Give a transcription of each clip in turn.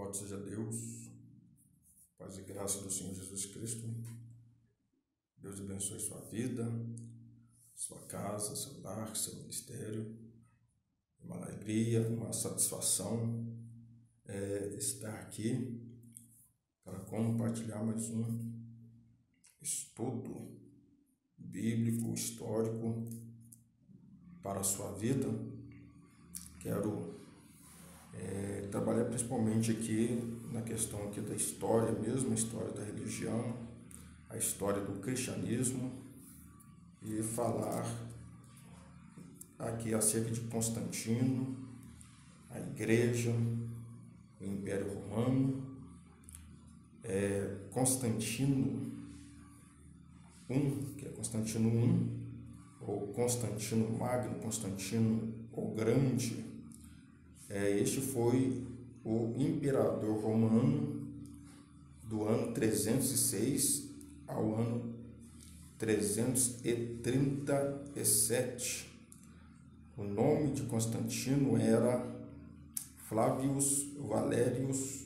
Louvado seja Deus, paz e graça do Senhor Jesus Cristo. Deus abençoe sua vida, sua casa, seu lar, seu ministério. Uma alegria, uma satisfação estar aqui para compartilhar mais um estudo bíblico, histórico para a sua vida. Quero trabalhar principalmente aqui na questão aqui da história mesmo, a história da religião, a história do cristianismo, e falar aqui acerca de Constantino, a igreja, o Império Romano, Constantino I, que é Constantino I, ou Constantino Magno, Constantino o Grande. Este foi o imperador romano do ano 306 ao ano 337. O nome de Constantino era Flavius Valerius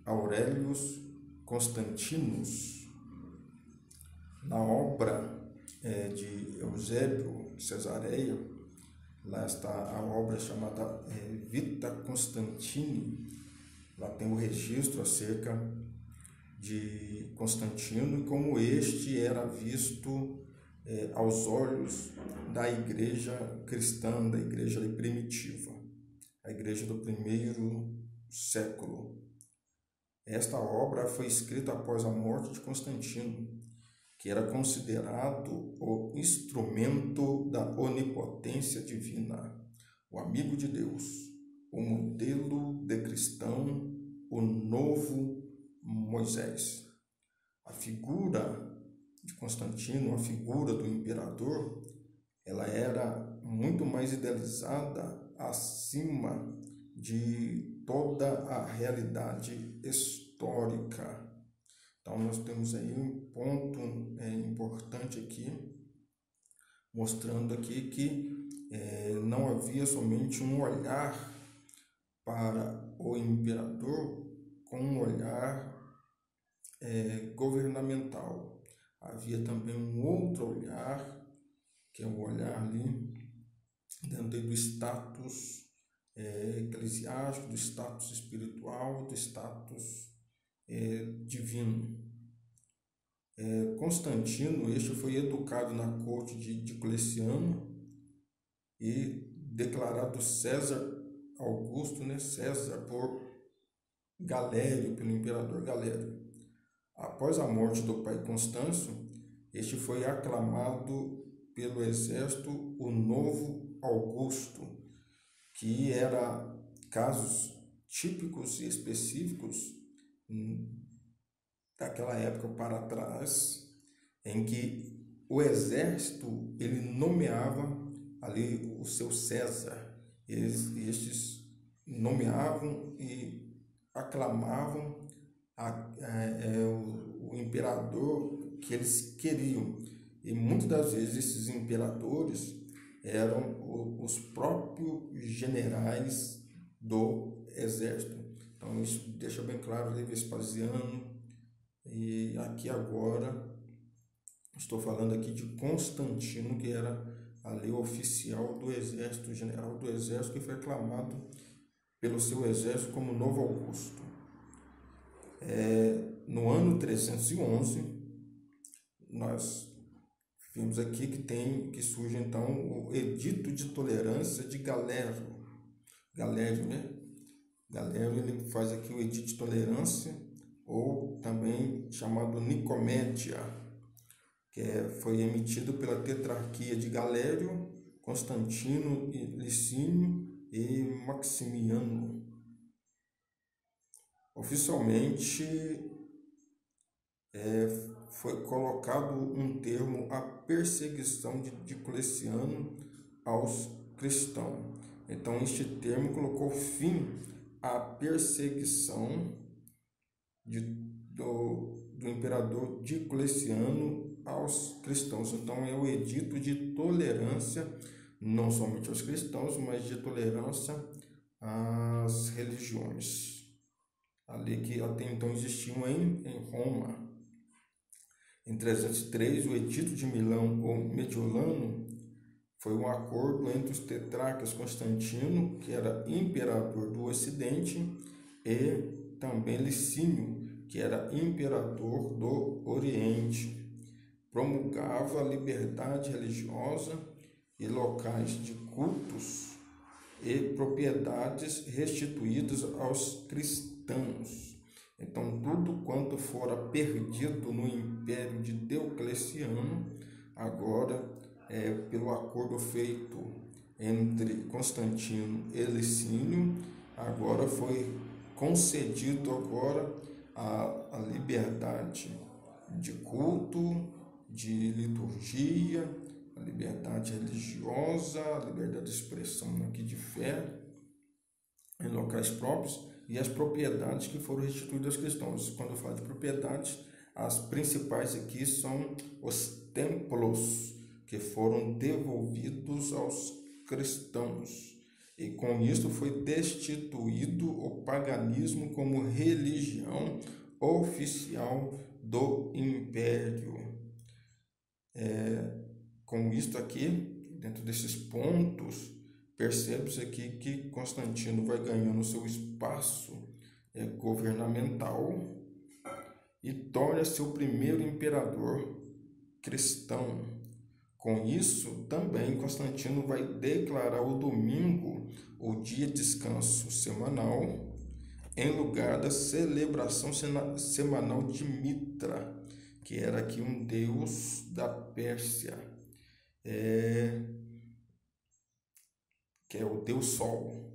Aurelius Constantinus. Na obra de Eusébio Cesareia, lá está a obra chamada Vita Constantini. Lá tem o registro acerca de Constantino e como este era visto aos olhos da igreja cristã, da igreja primitiva, a igreja do primeiro século. Esta obra foi escrita após a morte de Constantino, que era considerado o instrumento da onipotência divina, o amigo de Deus, o modelo de cristão, o novo Moisés. A figura de Constantino, a figura do imperador, ela era muito mais idealizada acima de toda a realidade histórica. Então, nós temos aí um ponto importante aqui, mostrando aqui que não havia somente um olhar para o imperador com um olhar governamental. Havia também um outro olhar, que é o olhar ali dentro do status eclesiástico, do status espiritual, do status divino. Constantino, este foi educado na corte de Diocleciano e declarado César Augusto, César, por Galério, pelo imperador Galério. Após a morte do pai Constâncio, este foi aclamado pelo exército o novo Augusto, que era casos típicos e específicos daquela época para trás, em que o exército ele nomeava ali o seu César. Estes nomeavam e aclamavam o imperador que eles queriam. E muitas das vezes esses imperadores eram os próprios generais do exército. Então isso deixa bem claro ali Vespasiano. E aqui agora estou falando aqui de Constantino, que era ali o oficial do exército, o general do exército, que foi aclamado pelo seu exército como novo Augusto. No ano 311, nós vimos aqui que surge então o Edito de Tolerância de Galério, Galério ele faz aqui o Edito de Tolerância, ou também chamado Nicomédia, que foi emitido pela tetrarquia de Galério, Constantino, Licínio e Maximiano. Oficialmente foi colocado um termo à perseguição de Diocleciano aos cristãos. Então este termo colocou fim à perseguição do imperador Diocleciano aos cristãos. Então é o edito de tolerância, não somente aos cristãos, mas de tolerância às religiões. ali que até então existiam em Roma. Em 303, o Edito de Milão, ou Mediolano, foi um acordo entre os tetrarcas Constantino, que era imperador do Ocidente, e também Licínio, que era imperador do Oriente. Promulgava a liberdade religiosa e locais de cultos e propriedades restituídas aos cristãos. Então, tudo quanto fora perdido no império de Diocleciano, agora, pelo acordo feito entre Constantino e Licínio, agora foi concedido agora a liberdade de culto, de liturgia, a liberdade religiosa, a liberdade de expressão aqui de fé em locais próprios e as propriedades que foram restituídas aos cristãos. Quando eu falo de propriedades, as principais aqui são os templos que foram devolvidos aos cristãos. E com isso foi destituído o paganismo como religião oficial do império. Com isto aqui, dentro desses pontos, percebe-se aqui que Constantino vai ganhando seu espaço governamental e torna-se o primeiro imperador cristão. Com isso, também Constantino vai declarar o domingo o dia de descanso semanal, em lugar da celebração semanal de Mitra, que era aqui um deus da Pérsia, que é o deus Sol,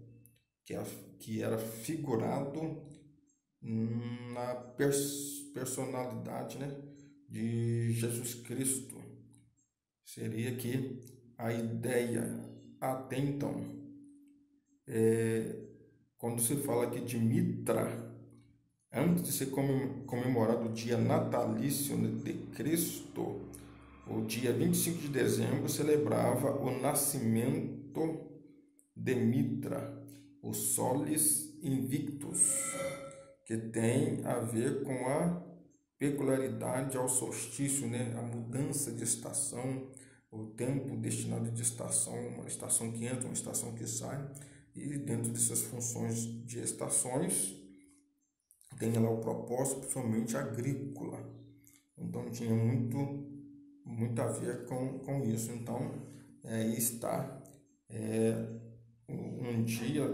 que era figurado na personalidade, né, de Jesus Cristo. Seria aqui a ideia até então. Quando se fala aqui de Mitra, antes de ser comemorado o dia natalício de Cristo, o dia 25 de dezembro celebrava o nascimento de Mitra, o Solis Invictus, que tem a ver com a peculiaridade ao solstício, né? A mudança de estação, o tempo destinado de estação, uma estação que entra, uma estação que sai, e dentro dessas funções de estações tem lá o propósito principalmente agrícola. Então tinha muito a ver com isso. Então aí está um dia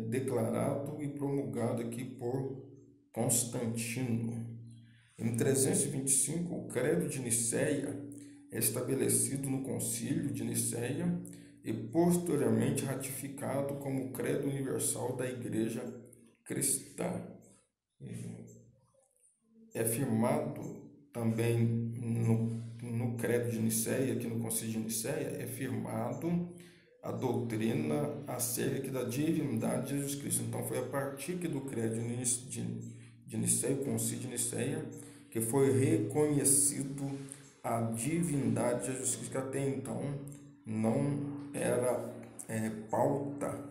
declarado e promulgado aqui por Constantino. Em 325, o Credo de Nicéia é estabelecido no Concílio de Nicéia e posteriormente ratificado como Credo Universal da Igreja Cristã. É firmado também no Credo de Nicéia, aqui no Concílio de Nicéia, é firmado a doutrina acerca da divindade de Jesus Cristo. Então foi a partir do Credo de Nicéia, o Concílio de Nicéia, que foi reconhecido a divindade de Jesus Cristo, que até então não era pauta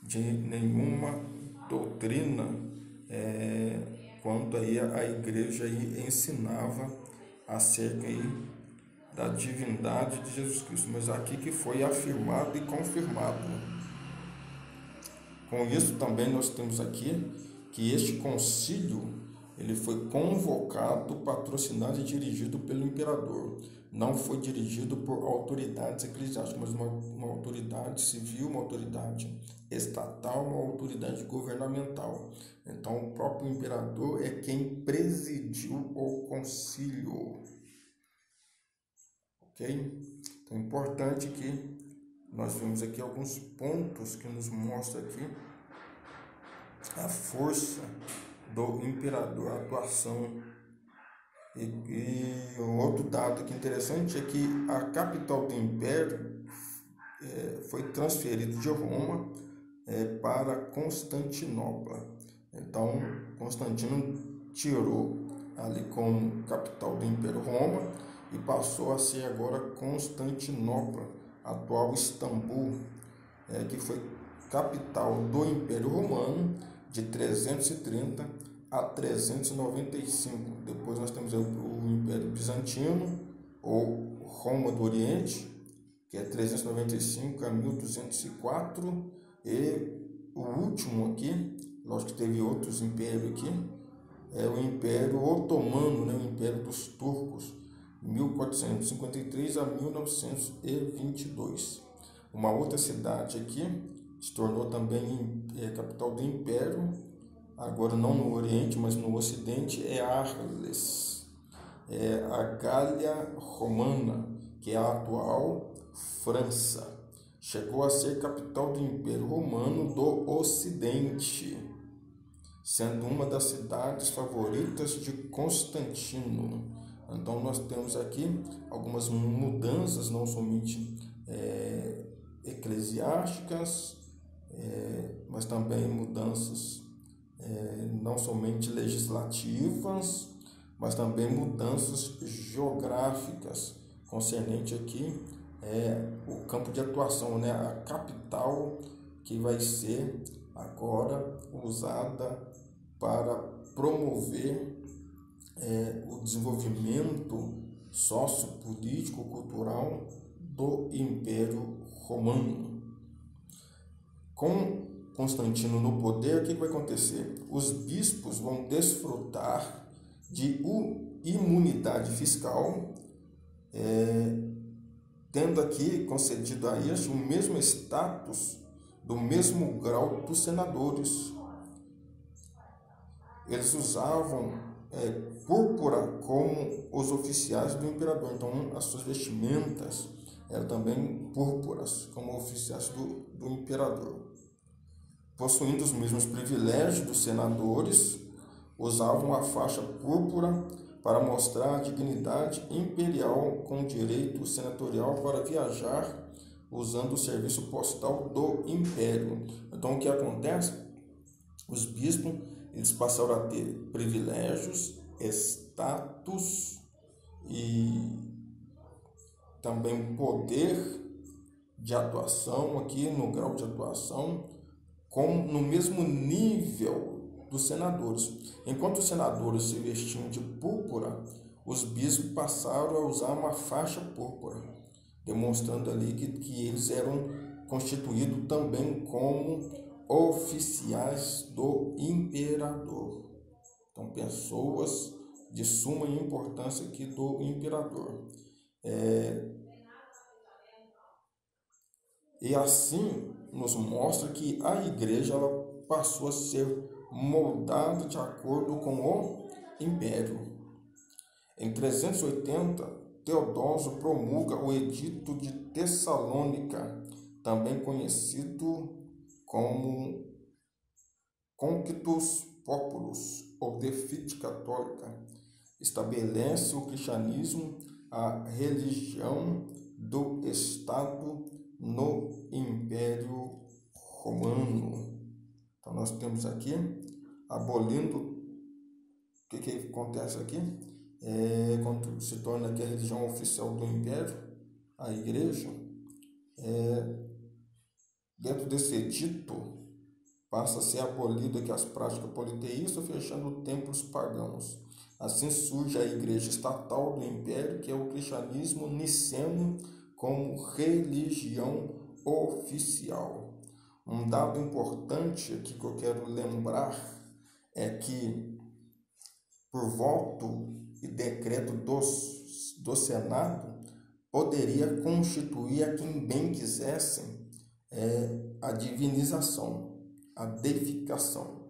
de nenhuma doutrina quanto aí a igreja aí ensinava acerca aí da divindade de Jesus Cristo, mas aqui que foi afirmado e confirmado. Com isso também nós temos aqui que este concílio ele foi convocado, patrocinado e dirigido pelo imperador. Não foi dirigido por autoridades eclesiásticas, mas uma autoridade civil, uma autoridade estatal, uma autoridade governamental. Então, o próprio imperador é quem presidiu o concílio. Ok? Então, é importante que nós vemos aqui alguns pontos que nos mostram aqui a força do imperador, a atuação. E um outro dado que interessante é que a capital do império foi transferida de Roma para Constantinopla. Então, Constantino tirou ali como capital do Império Roma e passou a ser agora Constantinopla, atual Istambul, que foi capital do Império Romano de 330 a 395. Depois nós temos o Império Bizantino, ou Roma do Oriente, que é 395 a 1204, e o último aqui, lógico que teve outros impérios aqui, é o Império Otomano, né, o Império dos Turcos, 1453 a 1922. Uma outra cidade aqui se tornou também capital do Império, agora não no Oriente, mas no Ocidente, é Arles, é a Gália Romana, que é a atual França. Chegou a ser capital do Império Romano do Ocidente, sendo uma das cidades favoritas de Constantino. Então nós temos aqui algumas mudanças, não somente eclesiásticas, mas também mudanças não somente legislativas, mas também mudanças geográficas, concernente aqui o campo de atuação, né? A capital que vai ser agora usada para promover o desenvolvimento sociopolítico, cultural do Império Romano. Com Constantino no poder, o que vai acontecer? Os bispos vão desfrutar de imunidade fiscal, tendo aqui concedido a eles o mesmo status, do mesmo grau dos senadores. Eles usavam púrpura como os oficiais do imperador, então as suas vestimentas eram também púrpuras, como oficiais do imperador. Possuindo os mesmos privilégios dos senadores, usavam a faixa púrpura para mostrar a dignidade imperial, com direito senatorial para viajar usando o serviço postal do império. Então o que acontece? Os bispos eles passaram a ter privilégios, status e também poder de atuação aqui no grau de atuação, no mesmo nível dos senadores. Enquanto os senadores se vestiam de púrpura, os bispos passaram a usar uma faixa púrpura, demonstrando ali que eles eram constituídos também como oficiais do imperador. Então, pessoas de suma importância aqui do imperador. E assim nos mostra que a igreja ela passou a ser moldada de acordo com o império. Em 380, Teodósio promulga o Edito de Tessalônica, também conhecido como Conctus Populus, ou Defite Católica. Estabelece o cristianismo, a religião do Estado no Império Romano. Então nós temos aqui abolindo. O que acontece aqui? Quando se torna aqui a religião oficial do Império, a Igreja, dentro desse edito passa a ser abolido aqui as práticas politeístas, fechando templos pagãos. Assim surge a Igreja estatal do Império, que é o cristianismo niceno, como religião oficial. Um dado importante aqui que eu quero lembrar é que, por voto e decreto do Senado, poderia constituir a quem bem quisessem a divinização, a deificação.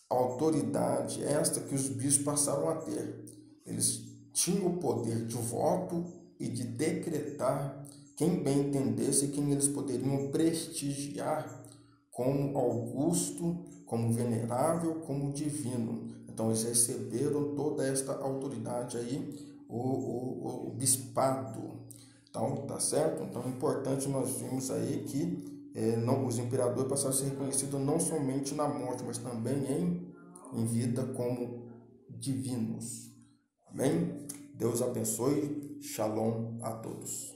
A autoridade esta que os bispos passaram a ter. Eles tinham o poder de voto e de decretar quem bem entendesse, quem eles poderiam prestigiar como augusto, como venerável, como divino. Então eles receberam toda esta autoridade aí, o bispado. Então, tá certo? Então é importante nós vimos aí que os imperadores passaram a ser reconhecidos não somente na morte, mas também em vida como divinos. Amém? Deus abençoe. Shalom a todos.